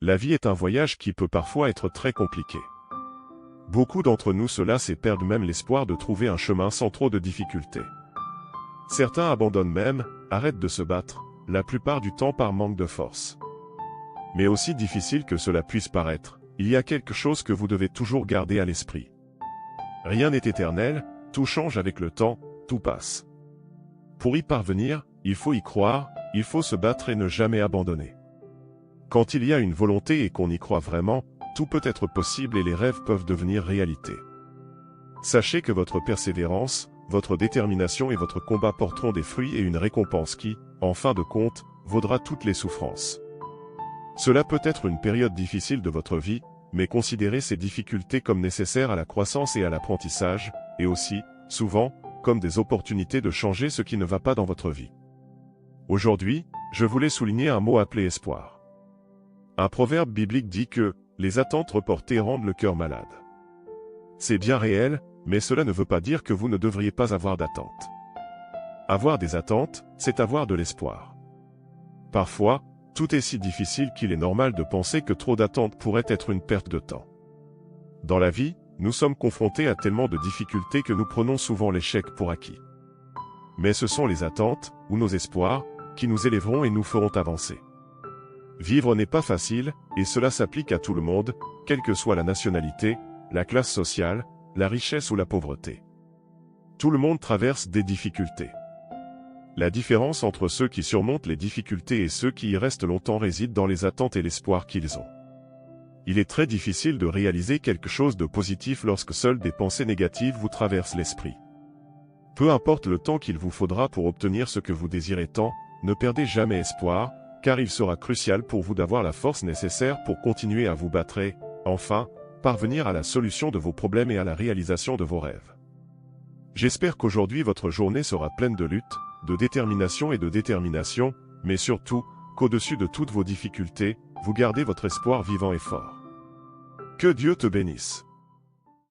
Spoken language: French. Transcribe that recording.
La vie est un voyage qui peut parfois être très compliqué. Beaucoup d'entre nous se lassent et perdent même l'espoir de trouver un chemin sans trop de difficultés. Certains abandonnent même, arrêtent de se battre, la plupart du temps par manque de force. Mais aussi difficile que cela puisse paraître, il y a quelque chose que vous devez toujours garder à l'esprit. Rien n'est éternel, tout change avec le temps, tout passe. Pour y parvenir, il faut y croire, il faut se battre et ne jamais abandonner. Quand il y a une volonté et qu'on y croit vraiment, tout peut être possible et les rêves peuvent devenir réalité. Sachez que votre persévérance, votre détermination et votre combat porteront des fruits et une récompense qui, en fin de compte, vaudra toutes les souffrances. Cela peut être une période difficile de votre vie, mais considérez ces difficultés comme nécessaires à la croissance et à l'apprentissage, et aussi, souvent, comme des opportunités de changer ce qui ne va pas dans votre vie. Aujourd'hui, je voulais souligner un mot appelé espoir. Un proverbe biblique dit que « les attentes reportées rendent le cœur malade ». C'est bien réel, mais cela ne veut pas dire que vous ne devriez pas avoir d'attentes. Avoir des attentes, c'est avoir de l'espoir. Parfois, tout est si difficile qu'il est normal de penser que trop d'attentes pourrait être une perte de temps. Dans la vie, nous sommes confrontés à tellement de difficultés que nous prenons souvent l'échec pour acquis. Mais ce sont les attentes, ou nos espoirs, qui nous élèveront et nous feront avancer. Vivre n'est pas facile, et cela s'applique à tout le monde, quelle que soit la nationalité, la classe sociale, la richesse ou la pauvreté. Tout le monde traverse des difficultés. La différence entre ceux qui surmontent les difficultés et ceux qui y restent longtemps réside dans les attentes et l'espoir qu'ils ont. Il est très difficile de réaliser quelque chose de positif lorsque seules des pensées négatives vous traversent l'esprit. Peu importe le temps qu'il vous faudra pour obtenir ce que vous désirez tant, ne perdez jamais espoir, car il sera crucial pour vous d'avoir la force nécessaire pour continuer à vous battre et, enfin, parvenir à la solution de vos problèmes et à la réalisation de vos rêves. J'espère qu'aujourd'hui votre journée sera pleine de lutte, de détermination et de détermination, mais surtout, qu'au-dessus de toutes vos difficultés, vous gardez votre espoir vivant et fort. Que Dieu te bénisse.